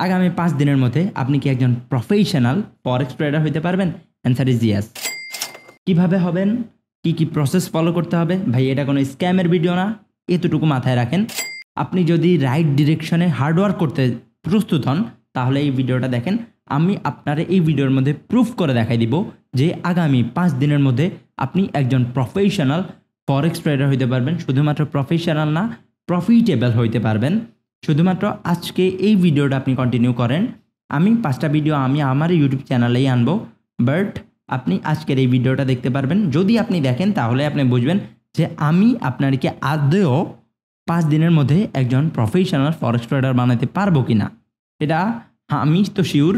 আগামী 5 দিনের মধ্যে আপনি কি একজন প্রফেশনাল ফরেক্স ট্রেডার হতে পারবেন? Answer is yes. কীভাবে হবেন, কি প্রসেস ফলো করতে হবে? ভাই এটা কোনো স্ক্যামের ভিডিও না, এতটুকু মাথায় রাখেন। আপনি যদি রাইট ডিরেকশনে হার্ডওয়ার্ক করতে প্রস্তুত হন তাহলে এই ভিডিওটা দেখেন। আমি আপনারা এই ভিডিওর মধ্যে প্রুফ করে দেখাই দিব যে আগামী 5 দিনের মধ্যে আপনি একজন প্রফেশনাল ফরেক্স ট্রেডার হইতে পারবেন। শুধুমাত্র প্রফেশনাল না, প্রফিটেবল হইতে পারবেন। শুধুমাত্র আজকে এই ভিডিওটা আপনি কন্টিনিউ করেন। আমি 5টা ভিডিও আমি আমার ইউটিউব চ্যানেলেই আনবো, বাট আপনি আজকের এই ভিডিওটা দেখতে পারবেন। যদি আপনি দেখেন তাহলে আপনি বুঝবেন যে আমি আপনাকে আদৌ 5 দিনের মধ্যে একজন প্রফেশনাল ফরেক্স ট্রেডার বানাতে পারবো কি না। এটা আমি তো শিওর,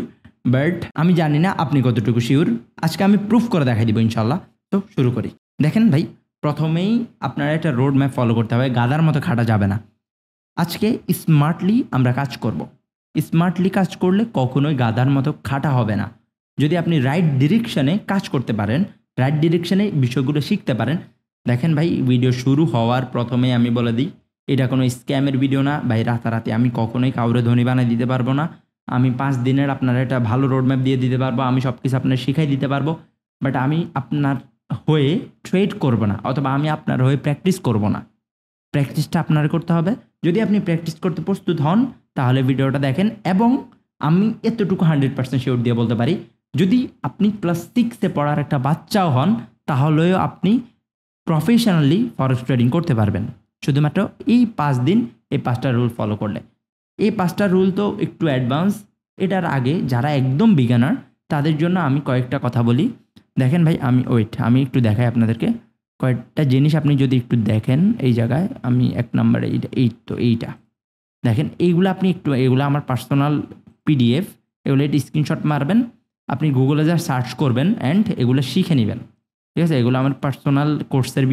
বাট আমি জানি না আপনি কতটুকু শিওর। আজকে আমি প্রুফ করে দেখাই দিব ইনশাল্লাহ। তো শুরু করি। দেখেন ভাই, প্রথমেই আপনারা একটা রোড ম্যাপ ফলো করতে হবে, গাদার মতো খাটা যাবে না। আজকে স্মার্টলি আমরা কাজ করব। স্মার্টলি কাজ করলে কখনোই গাদার মতো খাটা হবে না। যদি আপনি রাইট ডিরেকশনে কাজ করতে পারেন, রাইট ডিরেকশনে বিষয়গুলো শিখতে পারেন। দেখেন ভাই, ভিডিও শুরু হওয়ার প্রথমে আমি বলে দিই, এটা কোনো স্ক্যামের ভিডিও না ভাই। রাতারাতি আমি কখনোই কাউরে ধনী বানিয়ে দিতে পারবো না। আমি 5 দিনের আপনার একটা ভালো রোডম্যাপ দিয়ে দিতে পারবো, আমি সব কিছু আপনার শিখাই দিতে পারবো, বাট আমি আপনার হয়ে ট্রেড করব না, অথবা আমি আপনার হয়ে প্র্যাকটিস করব না। প্র্যাকটিসটা আপনার করতে হবে। যদি আপনি প্র্যাকটিস করতে প্রস্তুত হন তাহলে ভিডিওটা দেখেন। এবং আমি এতটুকু 100% শিওর দিয়ে বলতে পারি, যদি আপনি ক্লাস 6-এ পড়ার একটা বাচ্চাও হন তাহলেও আপনি প্রফেশনালি ফরেক্স ট্রেডিং করতে পারবেন, শুধুমাত্র এই 5 দিন এই 5টা রুল ফলো করলে। এই 5টা রুল তো একটু অ্যাডভান্স। এটার আগে যারা একদম বিগানার তাদের জন্য আমি কয়েকটা কথা বলি। দেখেন ভাই, আমি একটু দেখাই আপনাদেরকে কয়েকটা জিনিস। আপনি যদি একটু দেখেন এই জায়গায়, আমি 1 নম্বরে এইটা দেখেন। এগুলো আমার পার্সোনাল PDF। এগুলো একটু স্ক্রিনশট মারবেন, আপনি গুগলে যা সার্চ করবেন অ্যান্ড এগুলো শিখে নেবেন, ঠিক আছে? এগুলো আমার পার্সোনাল কোর্সের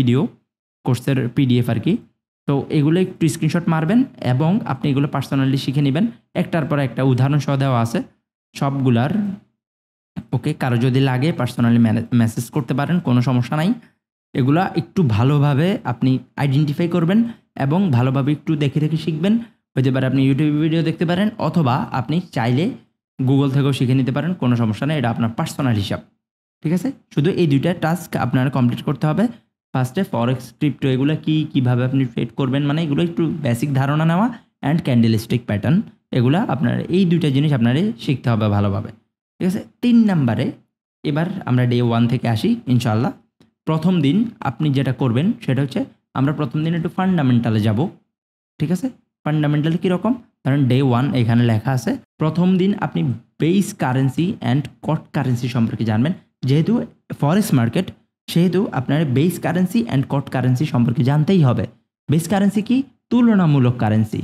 PDF আর কি। তো এগুলো একটু স্ক্রিনশট মারবেন এবং আপনি এগুলো পার্সোনালি শিখে নেবেন। একটার পর একটা উদাহরণ সহ দেওয়া আছে সবগুলার। ওকে, কারো যদি লাগে পার্সোনালি মেসেজ করতে পারেন, কোনো সমস্যা নাই। এগুলা একটু ভালোভাবে আপনি আইডেন্টিফাই করবেন এবং ভালোভাবে একটু দেখে শিখবেন। হতে পারে আপনি ইউটিউব ভিডিও দেখতে পারেন, অথবা আপনি চাইলে গুগল থেকেও শিখে নিতে পারেন, কোনো সমস্যা নেই। এটা আপনার পার্সোনাল হিসাব, ঠিক আছে? শুধু এই 2টা টাস্ক আপনারা কমপ্লিট করতে হবে। ফার্স্টে ফরেক্স, ক্রিপ্টো এগুলো কীভাবে আপনি ট্রেড করবেন, মানে এগুলো একটু বেসিক ধারণা নেওয়া, অ্যান্ড ক্যান্ডেলস্টিক প্যাটার্ন, এগুলা আপনার এই 2টা জিনিস আপনারে শিখতে হবে ভালোভাবে, ঠিক আছে? 3 নম্বরে এবার আমরা ডে 1 থেকে আসি ইনশাআল্লাহ। প্রথম দিন আপনি যেটা করবেন সেটা হচ্ছে, আমরা প্রথম দিন একটু ফান্ডামেন্টালে যাব, ঠিক আছে? ফান্ডামেন্টালে কীরকম, ধরেন ডে 1 এখানে লেখা আছে, প্রথম দিন আপনি base currency and quote currency সম্পর্কে জানবেন। যেহেতু ফরেক্স মার্কেট, সেহেতু আপনার base currency and quote currency সম্পর্কে জানতেই হবে। বেস কারেন্সি কি? তুলনামূলক কারেন্সি,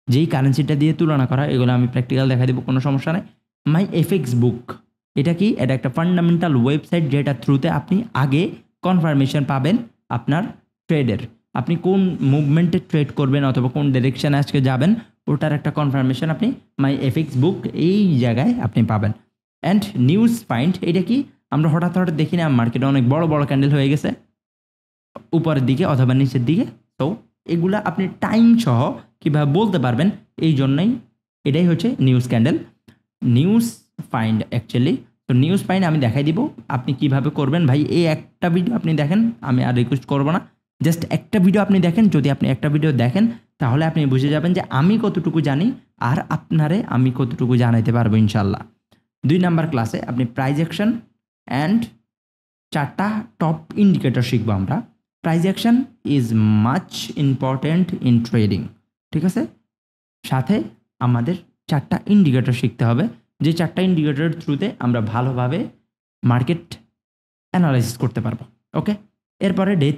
যেই কারেন্সিটা দিয়ে তুলনা করা। এগুলো আমি প্র্যাকটিক্যাল দেখা দেবো, কোনো সমস্যা নেই। মাই এফএক্স বুক, এটা কি? এটা একটা ফান্ডামেন্টাল ওয়েবসাইট, যেটা থ্রুতে আপনি আগে কনফার্মেশন পাবেন আপনার ট্রেডের। আপনি কোন মুভমেন্টে ট্রেড করবেন অথবা কোন ডিরেকশানে আজকে যাবেন, ওটার একটা কনফার্মেশন আপনি মাই এফএক্স বুক এই জায়গায় আপনি পাবেন। অ্যান্ড নিউজ ফাইন্ড, এটা কি? আমরা হঠাৎ দেখি না মার্কেটে অনেক বড় বড় ক্যান্ডেল হয়ে গেছে উপরের দিকে অথবা নিচের দিকে। তো এগুলা আপনি টাইম সহ কীভাবে বলতে পারবেন, এই জন্যই এটাই হচ্ছে news candle, news find actually. তো নিউজ ফাইন্ড আমি দেখাই দিব আপনি কিভাবে করবেন। ভাই এই একটা ভিডিও আপনি দেখেন, আমি আর রিকোয়েস্ট করবো না, জাস্ট একটা ভিডিও আপনি দেখেন। যদি আপনি একটা ভিডিও দেখেন তাহলে আপনি বুঝে যাবেন যে আমি কতটুকু জানি আর আপনারে আমি কতটুকু জানাইতে পারবো ইনশাল্লাহ। 2 নাম্বার ক্লাসে আপনি প্রাইস অ্যাকশন অ্যান্ড 4টা টপ ইন্ডিকেটর শিখবো আমরা। Price action is much important in trading, ঠিক আছে? সাথে আমাদের 4টা ইন্ডিকেটর শিখতে হবে, যে 4টা ইন্ডিকেটরের থ্রুতে আমরা ভালোভাবে মার্কেট অ্যানালাইসিস করতে পারবো। ওকে, এরপরে ডে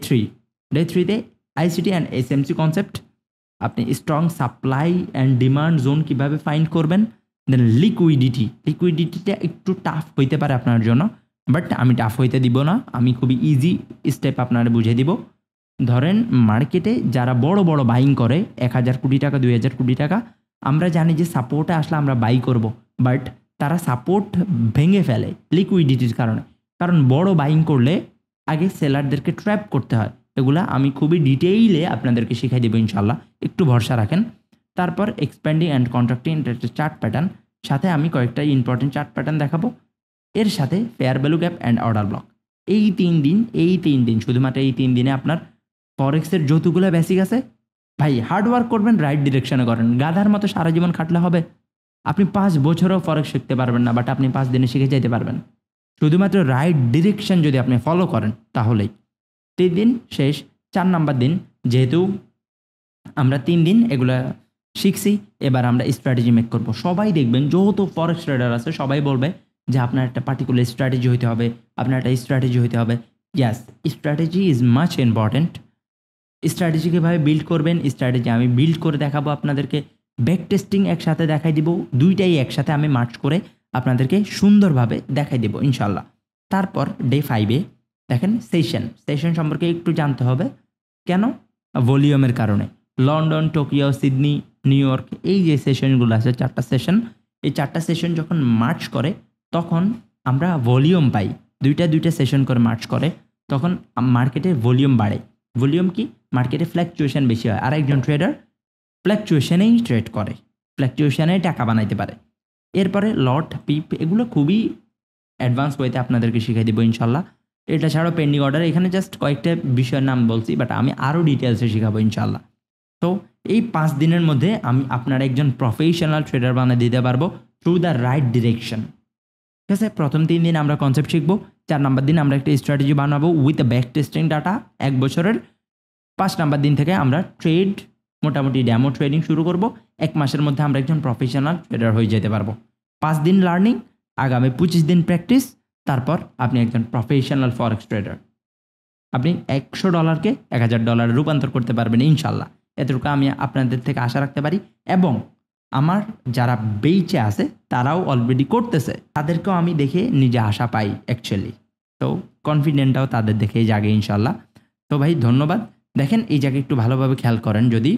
3তে আইসিটি অ্যান্ড এসএমসি কনসেপ্ট, আপনি strong supply and demand zone কীভাবে ফাইন্ড করবেন। দেন লিকুইডিটিটা একটু টাফ হইতে পারে আপনার জন্য, বাট আমি টাফ হইতে দিব না, আমি খুবই ইজি স্টেপ আপনারা বুঝিয়ে দিব। ধরেন মার্কেটে যারা বড় বড় বাইং করে 1000 কোটি টাকা 2000 কোটি টাকা, আমরা জানি যে সাপোর্টে আসলে আমরা বাই করব, বাট তারা সাপোর্ট ভেঙে ফেলে লিকুইডিটির কারণে। কারণ বড় বাইং করলে আগে সেলারদেরকে ট্র্যাপ করতে হয়। এগুলা আমি খুবই ডিটেইলে আপনাদেরকে শিখাই দেবো ইনশাল্লাহ, একটু ভরসা রাখেন। তারপর এক্সপ্যান্ডিং অ্যান্ড কন্ট্রাক্টিং, এটা একটা চার্ট প্যাটার্ন, সাথে আমি কয়েকটা ইম্পর্টেন্ট চার্ট প্যাটার্ন দেখাবো, এর সাথে fair value gap and order block. এই 3 দিন শুধুমাত্র এই 3 দিনে আপনার ফরেক্সের যতগুলো বেসিক আছে ভাই হার্ড ওয়ার্ক করবেন, রাইট ডিরেকশনে করেন। গাধার মতো সারা জীবন খাটলে হবে? আপনি 5 বছরও ফরেক্স শিখতে পারবেন না, বাট আপনি 5 দিনে শিখে যেতে পারবেন। শুধুমাত্র রাইট ডিরেকশন যদি আপনি ফলো করেন তাহলেই। 3 দিন শেষ, 4 নাম্বার দিন যেহেতু আমরা 3 দিন এগুলা শিখছি, এবার আমরা স্ট্র্যাটেজি মেক করব। সবাই দেখবেন যত ফরেক্স ট্রেডার আছে সবাই বলবে যে আপনার একটা পার্টিকুলার স্ট্র্যাটেজি হইতে হবে, আপনার একটা স্ট্র্যাটেজি হইতে হবে। Yes, strategy is much important. Strategy কীভাবে বিল্ড করবেন, স্ট্র্যাটেজি আমি বিল্ড করে দেখাবো আপনাদেরকে। ব্যাক টেস্টিং একসাথে দেখাই দিব, দুইটাই একসাথে আমি মার্চ করে আপনাদেরকে সুন্দরভাবে দেখাই দেবো ইনশাল্লাহ। তারপর ডে 5-এ দেখেন সেশন সম্পর্কে একটু জানতে হবে। কেন? ভলিউমের কারণে। London, Tokyo, Sydney, new York, এই যে সেশনগুলো আছে 4টা সেশন, এই 4টা সেশন যখন মার্চ করে তখন আমরা ভলিউম পাই। দুইটা সেশন করে মার্চ করে তখন মার্কেটে ভলিউম বাড়ে। ভলিউম কি? মার্কেটে ফ্ল্যাকচুয়েশন বেশি হয়, আর একজন ট্রেডার ফ্ল্যাকচুয়েশনেই ট্রেড করে, ফ্ল্যাকচুয়েশনেই টাকা বানাইতে পারে। এরপরে লট, পিপ, এগুলো খুবই অ্যাডভান্স ওয়েতে আপনাদেরকে শিখাই দেবো ইনশাল্লাহ। এটা ছাড়াও পেন্ডিং অর্ডার, এখানে জাস্ট কয়েকটা বিষয়ের নাম বলছি, বাট আমি আরও ডিটেলসে শেখাবো ইনশাল্লাহ। তো এই 5 দিনের মধ্যে আমি আপনার একজন প্রফেশনাল ট্রেডার বানিয়ে দিতে পারবো থ্রু দ্য রাইট ডিরেকশন। ঠিক আছে, প্রথম 3 দিন আমরা কনসেপ্ট শিখবো, 4 নাম্বার দিন আমরা একটা স্ট্র্যাটেজি বানাবো উইথ ব্যাক টেস্টিং ডাটা 1 বছরের। 5 নাম্বার দিন থেকে আমরা ট্রেড মোটামুটি ড্যামো ট্রেডিং শুরু করব। 1 মাসের মধ্যে আমরা একজন প্রফেশনাল ট্রেডার হয়ে যেতে পারবো। 5 দিন লার্নিং, আগামী 25 দিন প্র্যাকটিস, তারপর আপনি একজন প্রফেশনাল ফরেক্স ট্রেডার। আপনি $100কে $1000 রূপান্তর করতে পারবেন ইনশাল্লাহ। এতটুকু আমি আপনাদের থেকে আশা রাখতে পারি, এবং আমার যারা বেইচে আছে তারাও অলরেডি করতেছে, তাদেরকেও আমি দেখে নিজে আশা পাই অ্যাকচুয়ালি। তো কনফিডেন্টটাও তাদের দেখেই জাগে ইনশাল্লাহ। তো ভাই ধন্যবাদ। দেখেন এই জায়গায় একটু ভালোভাবে খেয়াল করেন, যদি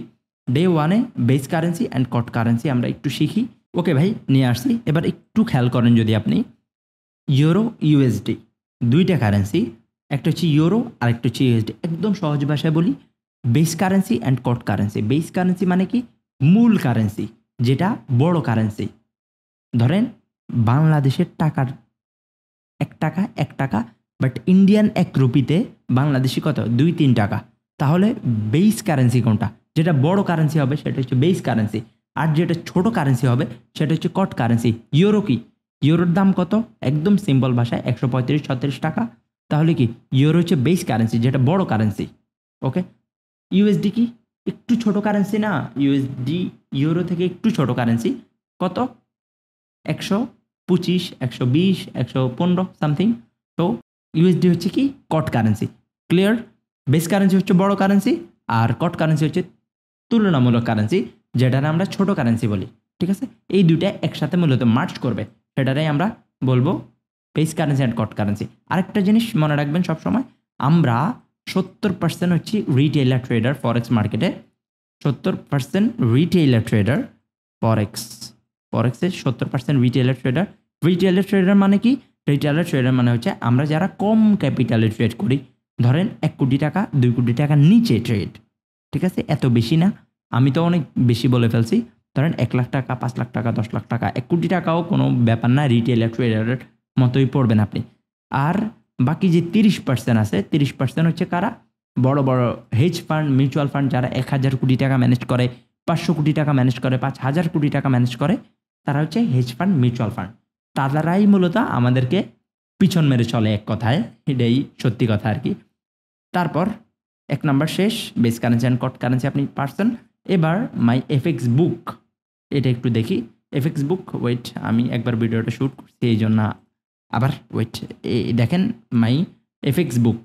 ডে 1-এ base currency and quote currency আমরা একটু শিখি। ওকে ভাই, নিয়ে আসছি। এবার একটু খেয়াল করেন, যদি আপনি ইউরো ইউএসডি, দুইটা কারেন্সি, একটা হচ্ছে ইউরো আর একটা হচ্ছে ইউএসডি। একদম সহজ ভাষায় বলি, base currency and quote currency. Base currency মানে কি? মূল কারেন্সি, যেটা বড় কারেন্সি। ধরেন বাংলাদেশের টাকার 1 টাকা, বাট ইন্ডিয়ান 1 রুপিতে বাংলাদেশি কত? 2-3 টাকা। তাহলে বেস কারেন্সি কোনটা? যেটা বড় কারেন্সি হবে সেটা হচ্ছে বেস কারেন্সি, আর যেটা ছোট কারেন্সি হবে সেটা হচ্ছে কট কারেন্সি। ইউরো কি? ইউরোর দাম কত? একদম সিম্পল ভাষায় 135-36 টাকা। তাহলে কি? ইউরো হচ্ছে বেস কারেন্সি, যেটা বড় কারেন্সি। ওকে। ইউএসডি কি? একটু ছোট কারেন্সি না? ইউএসডি ইউরো থেকে একটু ছোট কারেন্সি। কত? 125, 120, 115 সামথিং। তো ইউএসডি হচ্ছে কি? কট কারেন্সি। ক্লিয়ার? বেস কারেন্সি হচ্ছে বড় কারেন্সি, আর কট কারেন্সি হচ্ছে তুলনামূলক কারেন্সি, যেটারে আমরা ছোট কারেন্সি বলি। ঠিক আছে, এই দুইটা একসাথে মূলত মার্চ করবে, সেটারাই আমরা বলবো base currency and quote currency. আরেকটা জিনিস মনে রাখবেন সবসময়, আমরা 70% হচ্ছে রিটেইলার ট্রেডার ফরেক্স মার্কেটে। 70% রিটেইলার ট্রেডার ফরেক্সের 70% রিটেইলার ট্রেডার। রিটেইলার ট্রেডার মানে কি? রিটেইলার ট্রেডার মানে হচ্ছে আমরা যারা কম ক্যাপিটালে ট্রেড করি, ধরেন 1 কোটি টাকা, 2 কোটি টাকার নিচে ট্রেড। ঠিক আছে, এত বেশি না, আমি তো অনেক বেশি বলে ফেলছি। ধরেন 1 লাখ টাকা, 5 লাখ টাকা, 10 লাখ টাকা, 1 কোটি টাকাও কোনো ব্যাপার না, রিটেইলার ট্রেডারের মতোই পড়বেন আপনি। আর বাকি যে 30% আছে, 30% হচ্ছে কারা? বড় বড় হেজ ফান্ড, মিউচুয়াল ফান্ড, যারা 1000 কোটি টাকা ম্যানেজ করে, 500 কোটি টাকা ম্যানেজ করে, 5000 কোটি টাকা ম্যানেজ করে, তারা হচ্ছে হেজ ফান্ড, মিউচুয়াল ফান্ড। তারাই মূলত আমাদেরকে পিছন মেরে চলে, এক কথায়। এটাই সত্যি কথা আর কি। তারপর 1 নাম্বার শেষ, base currency and quote currency আপনি পারছেন। এবার মাই এফএক্স বুক, এটা একটু দেখি। এফএক্স বুক, ওয়েট, আমি একবার ভিডিওটা শ্যুট করছি এই জন্য, আবার ওয়েট, দেখেন মাই এফএক্স বুক।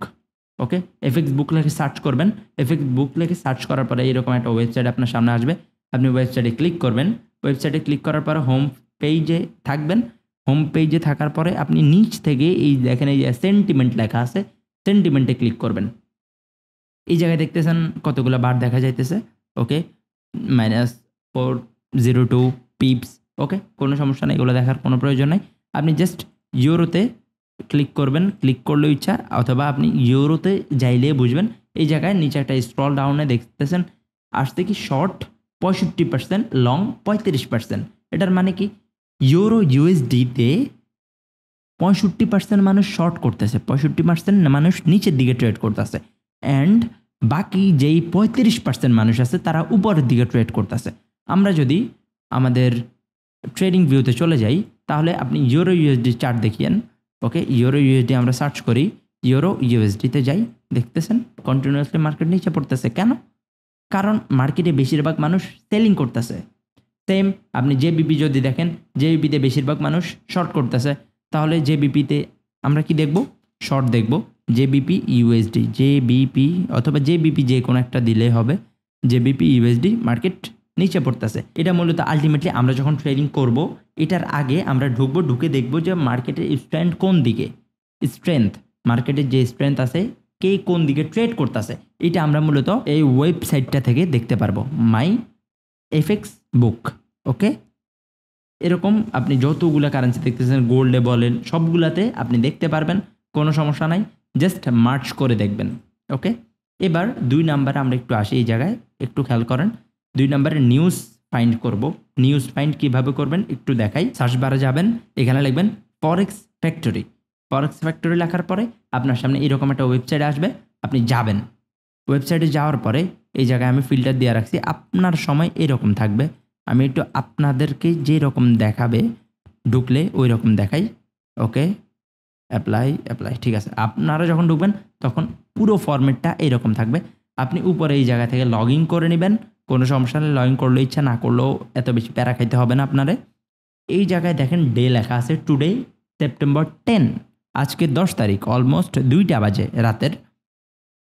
ওকে, এফএক্স বুক লিখে সার্চ করবেন। এফএক্স বুক লিখে সার্চ করার পরে এরকম একটা ওয়েবসাইট আপনার সামনে আসবে। আপনি ওয়েবসাইটে ক্লিক করবেন। ওয়েবসাইটে ক্লিক করার পরে হোম পেজে থাকবেন। হোম পেজে থাকার পরে আপনি নিচ থেকে এই দেখেন, এই যে সেন্টিমেন্ট লেখা আছে, সেন্টিমেন্টে ক্লিক করবেন। এই জায়গায় দেখতেছেন কতগুলো বার দেখা যাইতেছে। ওকে, -402 পিপস। ওকে, কোনো সমস্যা নেই, এগুলো দেখার কোনো প্রয়োজন নেই। আপনি জাস্ট ইউরোতে ক্লিক করবেন, ক্লিক করলেও ইচ্ছা, অথবা আপনি ইউরোতে যাইলে বুঝবেন। এই জায়গায় নিচে একটা স্ক্রল ডাউনে দেখতেছেন আসতে কি শর্ট 65%, লং 35%। এটার মানে কি? ইউরো ইউএসডিতে 65% মানুষ শর্ট করতেছে, 65% মানুষ নিচের দিকে ট্রেড করতেছে, অ্যান্ড বাকি যেই 35% মানুষ আছে তারা উপরের দিকে ট্রেড করতেছে। আমরা যদি আমাদের ট্রেডিং ভিউতে চলে যাই তাহলে আপনি ইউরো ইউএসডি চার্ট দেখিয়েন। ওকে, ইউরো ইউএসডি আমরা সার্চ করি, ইউরো ইউএসডিতে যাই, দেখতেছেন কন্টিনিউয়াসলি মার্কেট নিচে পড়তেছে। কেন? কারণ মার্কেটে বেশিরভাগ মানুষ সেলিং করতেছে। সেম আপনি জেবিপি যদি দেখেন, জেবিপিতে বেশিরভাগ মানুষ শর্ট করতেছে, তাহলে জেবিপিতে আমরা কি দেখব? শর্ট দেখব। জেবিপি ইউএসডি, জেবিপি অথবা জেবিপি যে কোনো একটা দিলে হবে। জেবিপি ইউএসডি মার্কেট নিচে পড়তেছে। এটা মূলত আলটিমেটলি আমরা যখন ট্রেডিং করব এটার আগে আমরা ঢুকবো, ঢুকে দেখব যে মার্কেটের স্ট্রেন্থ কোন দিকে, স্ট্রেংথ মার্কেটের যে স্ট্রেংথ আছে কে কোন দিকে ট্রেড করতেছে, এটা আমরা মূলত এই ওয়েবসাইটটা থেকে দেখতে পারবো, মাই এফএক্স বুক। ওকে, এরকম আপনি যতগুলো কারেন্সি দেখতেছেন, গোল্ডে বলেন, সবগুলাতে আপনি দেখতে পারবেন, কোনো সমস্যা নাই, জাস্ট মার্চ করে দেখবেন। ওকে, এবার 2 নাম্বারে আমরা একটু আসি, এই জায়গায় একটু খেয়াল করেন। 2 নাম্বারে নিউজ ফাইন্ড করব। নিউজ ফাইন্ড কিভাবে করবেন একটু দেখাই। সার্চ বারে যাবেন, এখানে লিখবেন ফরেক্স ফ্যাক্টরি। ফরেক্স ফ্যাক্টরি লেখার পরে আপনার সামনে এরকম একটা ওয়েবসাইট আসবে, আপনি যাবেন। ওয়েবসাইটে যাওয়ার পরে এই জায়গায় আমি ফিল্টার দিয়ে রাখছি, আপনার সময় এরকম থাকবে। আমি একটু আপনাদেরকে যে রকম দেখাবে ঢুকলে ওই রকম দেখাই। ওকে, অ্যাপ্লাই অ্যাপ্লাই, ঠিক আছে। আপনারা যখন ঢুকবেন তখন পুরো ফরম্যাটটা এরকম থাকবে। আপনি উপরে এই জায়গা থেকে লগ ইন করে নেবেন, কোনো সমস্যা নেই। লগ ইন করলে ইচ্ছা, না করলেও এত বেশি প্যারা খাইতে হবে না আপনারে। এই জায়গায় দেখেন ডে লেখা আছে, টুডে সেপ্টেম্বর 10, আজকে 10 তারিখ, অলমোস্ট 2টা বাজে রাতের।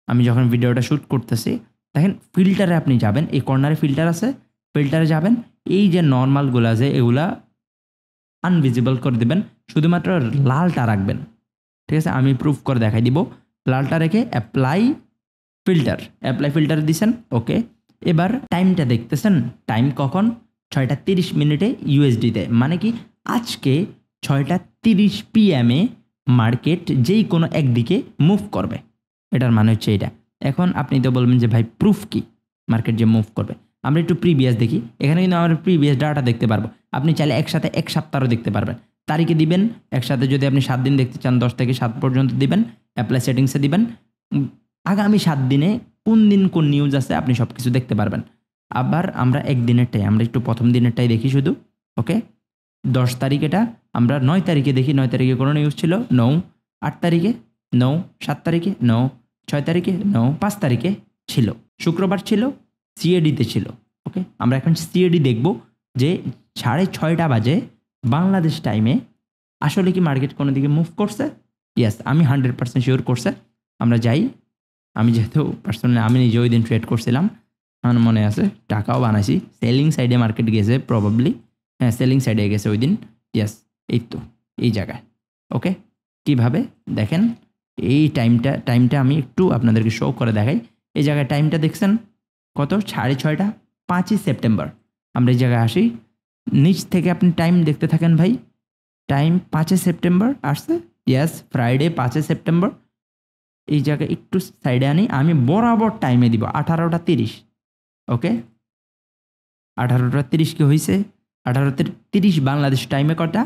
আমি যখন ভিডিওটা শ্যুট করতেছি, দেখেন ফিল্টারে আপনি যাবেন, এই কর্নারে ফিল্টার আছে, ফিল্টারে যাবেন, এই যে নর্মালগুলো আছে এগুলা আনভিজিবল করে দেবেন, শুধুমাত্র লালটা রাখবেন। ঠিক আছে, আমি প্রুফ করে দেখাই দিব। লালটা রেখে অ্যাপ্লাই ফিল্টার, অ্যাপ্লাই ফিল্টার দিছেন। ওকে, এবার টাইমটা দেখতেছেন, টাইম কখন? 6:30 ইউএসডিতে, মানে কি আজকে 6:30 PM মার্কেট যেই কোনো একদিকে মুভ করবে, এটার মানে হচ্ছে এটা। এখন আপনি তো বলবেন যে ভাই প্রুফ কি মার্কেট যে মুভ করবে? আমরা একটু প্রিভিয়াস দেখি, এখানে কিন্তু আমরা প্রিভিয়াস ডাটা দেখতে পারবো। আপনি চাইলে একসাথে 1 সপ্তাহও দেখতে পারবেন। তারিখে দিবেন একসাথে, যদি আপনি 7 দিন দেখতে চান 10 থেকে 7 পর্যন্ত দিবেন, অ্যাপ্লাই সেটিংসে দিবেন। আগামী 7 দিনে কোন দিন কোন নিউজ আছে আপনি সব কিছু দেখতে পারবেন। আবার আমরা একদিনেরটাই, আমরা একটু প্রথম দিনেরটাই দেখি শুধু। ওকে, 10 তারিখ, এটা আমরা 9 তারিখে দেখি। 9 তারিখে কোনো নিউজ ছিল? নো। 8 তারিখে? নো। 7 তারিখে? নো। 6 তারিখে? নো। 5 তারিখে ছিল, শুক্রবার ছিল, সিএডিতে ছিল। ওকে, আমরা এখন সিএডি দেখব যে 6:30 বাজে বাংলাদেশ টাইমে আসলে কি মার্কেট কোনো দিকে মুভ করছে। ইয়েস, আমি 100% শিওর করছে। আমরা যাই, আমি যেহেতু পার্সোনালি আমি নিজে ওই দিন ট্রেড করছিলাম, আমার মনে আছে, টাকাও বানাইছি। সেলিং সাইডে মার্কেট গেছে প্রবাবলি, হ্যাঁ সেলিং সাইডে গেছে ওই দিন। ইয়েস, এই তো এই জায়গায়। ওকে, কিভাবে দেখেন এই টাইমটা আমি একটু আপনাদেরকে শো করে দেখাই। এই জায়গায় টাইমটা দেখছেন কত? 6:30, 5ই সেপ্টেম্বর। আমরা এই জায়গায় আসি, নিচ থেকে আপনি টাইম দেখতে থাকেন ভাই। টাইম 5 সেপ্টেম্বর আসছে। Yes, Friday 5 September. এই জায়গায় একটু সাইডে আনি, আমি বরাবর টাইমে দিব 18:30। ওকে, 18:30 কি হয়েছে? 18:30 বাংলাদেশ টাইমে কটা?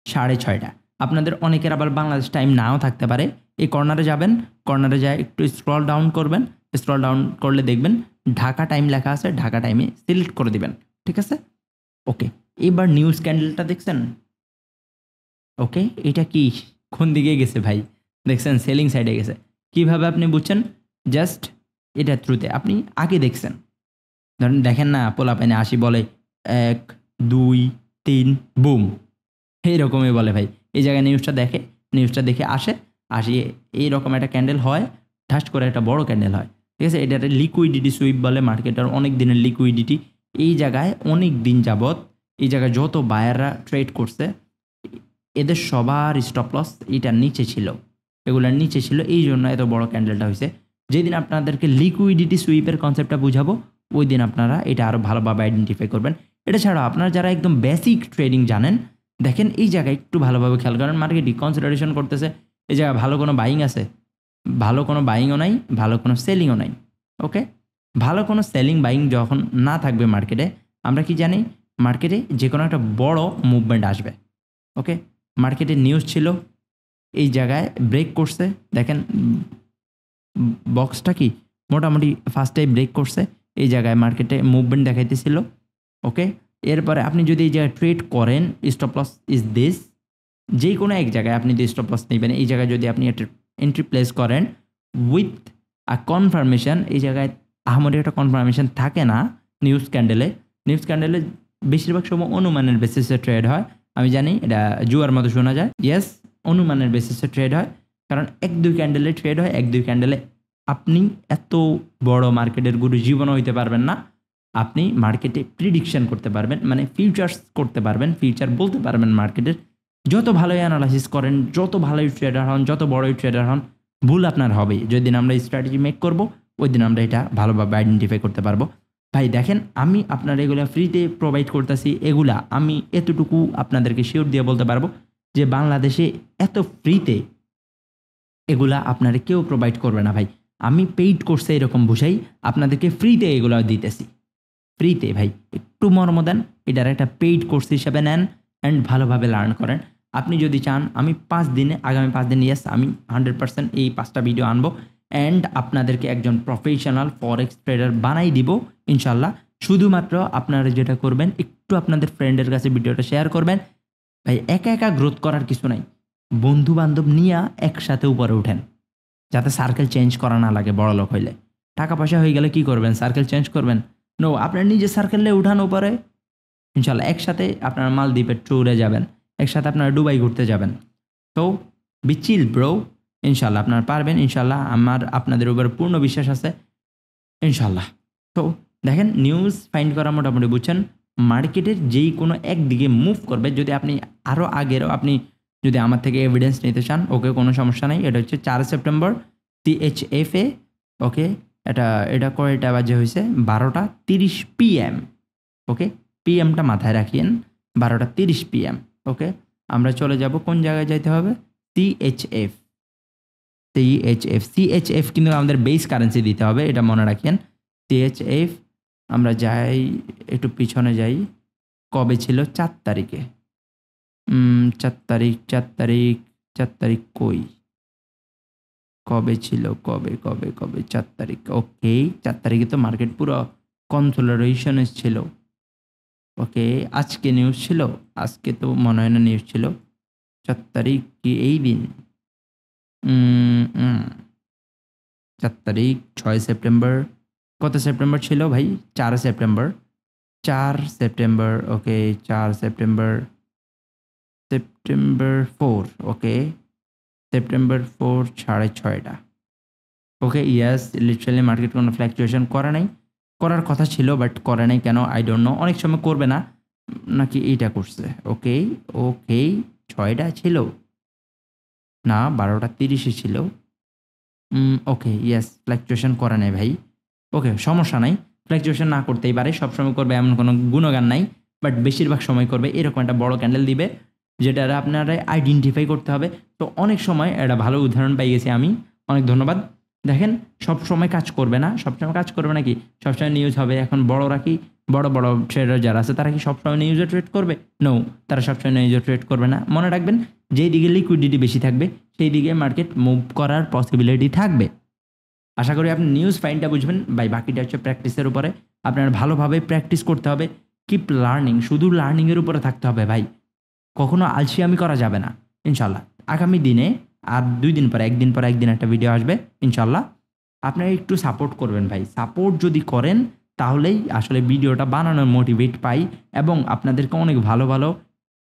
6:30। আপনাদের অনেকের আবার বাংলাদেশ টাইম নাও থাকতে পারে। এই কর্নারে যাবেন, কর্নারে যায় একটু স্ক্রল ডাউন করবেন। স্ক্রল ডাউন করলে দেখবেন ঢাকা টাইম লেখা আছে, ঢাকা টাইমে সিলেক্ট করে দিবেন। ঠিক আছে, ওকে। এবার নিউজ ক্যান্ডেলটা দেখছেন? ওকে, এটা কি কোন দিকে গেছে ভাই? দেখছেন সেলিং সাইডে গেছে। কিভাবে আপনি বুঝছেন? জাস্ট এটা থ্রুতে আপনি আগে দেখছেন, ধরেন দেখেন না, পোলাপাইনে 80 বলে 1 2 3 বুম, এইরকমই বলে ভাই। এই জায়গায় নিউজটা দেখে, নিউজটা দেখে আসিয়ে এইরকম একটা ক্যান্ডেল হয়, ঠাস করে একটা বড় ক্যান্ডেল হয়। ঠিক আছে, এটা লিকুইডিটি সুইপ বলে, মার্কেটের অনেক দিনের লিকুইডিটি। এই জায়গায় অনেক দিন যাবত এই জায়গায় যত বায়াররা ট্রেড করছে এদের সবার স্টপ লস এটার নিচে ছিল, এগুলোর নিচে ছিল, এই জন্য এত বড় ক্যান্ডেলটা হয়েছে। যেদিন আপনাদেরকে লিকুইডিটি সুইপের কনসেপ্টটা বুঝাবো ওই দিন আপনারা এটা আরও ভালোভাবে আইডেন্টিফাই করবেন। এটা ছাড়াও আপনারা যারা একদম বেসিক ট্রেডিং জানেন, দেখেন এই জায়গায় একটু ভালোভাবে খেয়াল করেন, মার্কেট কনসিডারেশন করতেছে। এই জায়গায় ভালো কোনো বাইং আছে? ভালো কোনো বাইংও নাই, ভালো কোনো সেলিংও নাই। ওকে, ভালো কোনো সেলিং বাইং যখন না থাকবে মার্কেটে, আমরা কি জানি মার্কেটে যে কোনো একটা বড় মুভমেন্ট আসবে। ওকে, মার্কেটে নিউজ ছিল, এই জায়গায় ব্রেক করছে, দেখেন বক্সটা কি মোটামুটি ফার্স্টে ব্রেক করছে, এই জায়গায় মার্কেটে মুভমেন্ট দেখাইতেছিল। ওকে, এরপরে আপনি যদি এই জায়গায় ট্রেড করেন, স্টপ লস ইজ দিস, যে কোনো এক জায়গায় আপনি যদি স্টপ লস নেবেন, এই জায়গায় যদি আপনি একটা এন্ট্রি প্লেস করেন উইথ আ কনফার্মেশন, এই জায়গায় আহামরি একটা কনফার্মেশন থাকে না নিউজ ক্যান্ডেলে। নিউজ ক্যান্ডেলে বেশিরভাগ সময় অনুমানের বেসিসে ট্রেড হয়। আমি জানি এটা জুয়ার মতো শোনা যায়, ইয়েস, অনুমানের বেসিসে ট্রেড হয়, কারণ 1-2 ক্যান্ডেলে ট্রেড হয়। 1-2 ক্যান্ডেলে আপনি এত বড় মার্কেটের গুরু জীবনও হইতে পারবেন না। আপনি মার্কেটে প্রিডিকশন করতে পারবেন, মানে ফিউচার্স করতে পারবেন, ফিউচার বলতে পারবেন মার্কেটের। যত ভালোই অ্যানালাইসিস করেন, যত ভালোই ট্রেডার হন, যত বড়ই ট্রেডার হন, ভুল আপনার হবেই। যেদিন আমরা স্ট্র্যাটেজি মেক করব, ওই দিন আমরা এটা ভালোভাবে আইডেন্টিফাই করতে পারবো। ভাই দেখেন, আমি আপনার এগুলা ফ্রিতে প্রোভাইড করতেছি। এগুলা আমি এতটুকু আপনাদেরকে শিওর দিয়ে বলতে পারবো যে বাংলাদেশে এত ফ্রিতে এগুলা আপনারা কেউ প্রোভাইড করবে না ভাই। আমি পেইড কোর্সে এরকম বুঝাই, আপনাদেরকে ফ্রিতে এগুলো দিতেছি, ফ্রিতে ভাই। একটু মর্ম দেন, এটার একটা পেইড কোর্স হিসেবে নেন অ্যান্ড ভালোভাবে লার্ন করেন। আপনি যদি চান আমি 5 দিনে, আগামী 5 দিন, ইয়েস, আমি 100% এই 5টা ভিডিও আনবো অ্যান্ড আপনাদেরকে একজন প্রফেশনাল ফরেক্স ট্রেডার বানাই দিব ইনশাল্লাহ। শুধুমাত্র আপনারা যেটা করবেন, একটু আপনাদের ফ্রেন্ডের কাছে ভিডিওটা শেয়ার করবেন। ভাই একা একা গ্রোথ করার কিছু নাই, বন্ধু বান্ধব নিয়ে একসাথে উপরে উঠেন, যাতে সার্কেল চেঞ্জ করা না লাগে। বড় লোক হইলে টাকা পয়সা হয়ে গেলে কি করবেন, সার্কেল চেঞ্জ করবেন? নো, আপনার নিজের সার্কেলে উঠান উপরে, ইনশাল্লাহ একসাথে আপনার মালদ্বীপের ট্যুরে যাবেন, একসাথে আপনারা দুবাই ঘুরতে যাবেন। তো বিচিল ব্রো, ইনশাল্লাহ আপনারা পারবেন, ইনশাল্লাহ আমার আপনাদের উপর পূর্ণ বিশ্বাস আছে ইনশাল্লাহ। তো দেখেন, নিউজ ফাইন্ড করা মোটামুটি বুঝছেন, মার্কেটের যেই কোনো একদিকে মুভ করবে। যদি আপনি আরও আগেরও আপনি যদি আমার থেকে এভিডেন্স নিতে চান, ওকে, কোনো সমস্যা নেই। এটা হচ্ছে 4 সেপ্টেম্বর CHF-এ, ওকে, এটা কয়টা বাজে হয়েছে? 12:30 PM, ওকে, পিএমটা মাথায় রাখিয়েন, 12:30 PM, ওকে। আমরা চলে যাব, কোন জায়গায় যাইতে হবে? CHF, CHF কিন্তু আমাদের বেস কারেন্সি দিতে হবে, এটা মনে রাখেন। CHF আমরা যাই, একটু পিছনে যাই, কবে ছিল? 4 তারিখে। 4 তারিখ কই, কবে ছিল? কবে 4 তারিখ, ওকে। 4 তারিখে তো মার্কেট পুরো কনসোলিডেশনে ছিল, ওকে। আজকে নিউজ ছিল? আজকে তো মনে হয় না নিউজ ছিল। 4 তারিখ কি এই দিন? 4 তারিখ 6 সেপ্টেম্বর, কত সেপ্টেম্বর ছিল ভাই? 4 সেপ্টেম্বর, 4 সেপ্টেম্বর, ওকে, 4 সেপ্টেম্বর, সেপ্টেম্বর 4, ওকে, সেপ্টেম্বর 4 6:30, ওকে, ইয়াস। লিটারালি মার্কেট কোনো ফ্ল্যাকচুয়েশন করে নাই, করার কথা ছিল বাট করে নাই কেন আই ডোন্ট নো। অনেক সময় করবে না, নাকি এইটা করছে? ওকে, ওকে, 6টা ছিল না, 12:30 ছিল। ওকে, ইয়াস, ফ্ল্যাকচুয়েশন করে নাই ভাই, ওকে, সমস্যা নাই। ফ্ল্যাকচুয়েশন না করতেই পারে, সবসময় করবে এমন কোনো গুণগান নাই, বাট বেশিরভাগ সময় করবে। এরকম একটা বড় ক্যান্ডেল দিবে, যেটা আপনারা আইডেন্টিফাই করতে হবে। তো অনেক সময় একটা ভালো উদাহরণ পাই গেছি আমি, অনেক ধন্যবাদ। দেখেন, সব সময় কাজ করবে না, সবসময় কাজ করবে নাকি সবসময় নিউজ হবে? এখন বড়রা কি, বড় বড় ট্রেডার যারা আছে, তারা কি সবসময় নিউজে ট্রেড করবে? নো, তারা সবসময় নিউজে ট্রেড করবে না। মনে রাখবেন, যেই দিকে লিকুইডিটি বেশি থাকবে সেই দিকে মার্কেট মুভ করার পসিবিলিটি থাকবে। আশা করি আপনি নিউজ ফাইনটা বুঝবেন ভাই। বাকিটা হচ্ছে প্র্যাকটিসের উপরে, আপনার ভালোভাবে প্র্যাকটিস করতে হবে। কিপ লার্নিং, শুধু লার্নিংয়ের উপরে থাকতে হবে ভাই, কখনো আলসিয়ামি করা যাবে না ইনশাল্লাহ। আগামী দিনে আর 2 দিন পরে, একদিন পরে একদিন একটা ভিডিও আসবে ইনশাল্লাহ। আপনারা একটু সাপোর্ট করবেন ভাই, সাপোর্ট যদি করেন তাহলেই আসলে ভিডিওটা বানানোর মোটিভেট পাই এবং আপনাদেরকে অনেক ভালো ভালো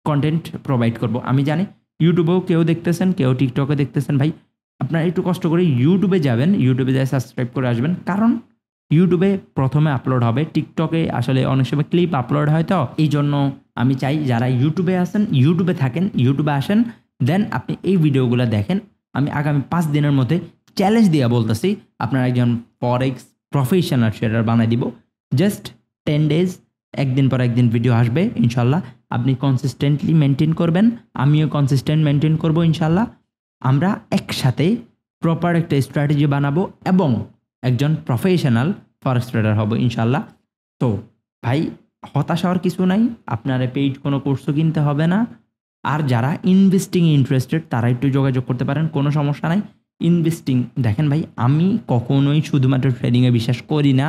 কন্টেন্ট প্রোভাইড করব। আমি জানি ইউটিউবেও কেউ দেখতেছেন, কেউ টিকটকে দেখতেছেন ভাই, আপনারা একটু কষ্ট করে ইউটিউবে যাবেন, ইউটিউবে যাই সাবস্ক্রাইব করে আসবেন, কারণ ইউটিউবে প্রথমে আপলোড হবে, টিকটকে আসলে অনেক সময় ক্লিপ আপলোড হয়। তো এই জন্য আমি চাই যারা ইউটিউবে আসেন, ইউটিউবে থাকেন, ইউটিউবে আসেন, দেন আপনি এই ভিডিওগুলো দেখেন। আমি আগামী 5 দিনের মধ্যে চ্যালেঞ্জ দিয়ে বলতেছি, আপনারা একজন ফরেক্স প্রফেশনাল ট্রেডার বানাই দিব। জাস্ট 10 ডেজ, একদিন পর একদিন ভিডিও আসবে ইনশাল্লাহ। আপনি কনসিস্টেন্টলি মেনটেন করবেন, আমিও কনসিস্টেন্ট মেনটেন করব ইনশাল্লাহ। আমরা একসাথে প্রপার একটা স্ট্র্যাটেজি বানাবো এবং একজন প্রফেশনাল ফরেক্স ট্রেডার হব ইনশাল্লাহ। তো ভাই, হতাশ হওয়ার কিছু নাই, আপনার পেইড কোনো কোর্সও কিনতে হবে না। আর যারা ইনভেস্টিংয়ে ইন্টারেস্টেড তারা একটু যোগাযোগ করতে পারেন, কোনো সমস্যা নাই। ইনভেস্টিং দেখেন ভাই, আমি কখনোই শুধুমাত্র ট্রেডিংয়ে বিশ্বাস করি না।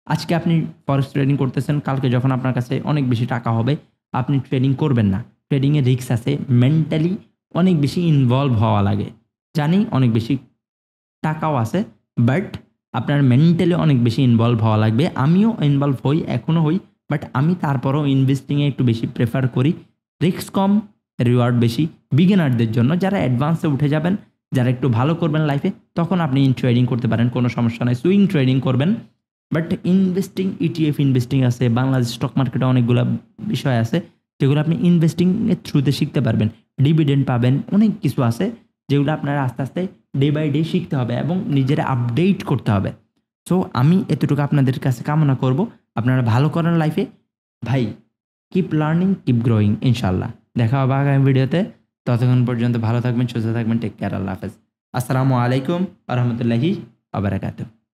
আজকে আপনি ফরেক্স ট্রেডিং করতেছেন, কালকে যখন আপনার কাছে অনেক বেশি টাকা হবে আপনি ট্রেডিং করবেন না। ট্রেডিংয়ে রিস্ক আছে, মেন্টালি অনেক বেশি ইনভলভ হওয়া লাগে। জানি অনেক বেশি টাকাও আছে, বাট আপনার মেন্টালি অনেক বেশি ইনভলভ হওয়া লাগবে। আমিও ইনভলভ হই, এখনও হই, বাট আমি তারপরও ইনভেস্টিংয়ে একটু বেশি প্রেফার করি। রিস্ক কম, রিওয়ার্ড বেশি বিগিনারদের জন্য। যারা অ্যাডভান্সে উঠে যাবেন, যারা একটু ভালো করবেন লাইফে, তখন আপনি ট্রেডিং করতে পারেন, কোনো সমস্যা নাই, সুইং ট্রেডিং করবেন। বাট ইনভেস্টিং, ইটিএফ ইনভেস্টিং আছে, বাংলাদেশ স্টক মার্কেটে অনেকগুলো বিষয় আছে যেগুলো আপনি ইনভেস্টিংয়ের থ্রুতে শিখতে পারবেন। ডিভিডেন্ড পাবেন, অনেক কিছু আছে যেগুলো আপনারা আস্তে আস্তে ডে বাই ডে শিখতে হবে এবং নিজেরা আপডেট করতে হবে। সো আমি এতটুকু আপনাদের কাছে কামনা করব, আপনারা ভালো করেন লাইফে ভাই। কিপ লার্নিং, কিপ গ্রোয়িং, ইনশাল্লাহ। দেখা হবে আগামী ভিডিওতে। ততক্ষণ পর্যন্ত ভালো থাকবেন, সুস্থ থাকবেন। টেক কেয়ার, আল্লাহ হাফেজ। আসসালামু আলাইকুম ওয়া রাহমাতুল্লাহি ওয়া বারাকাতুহু।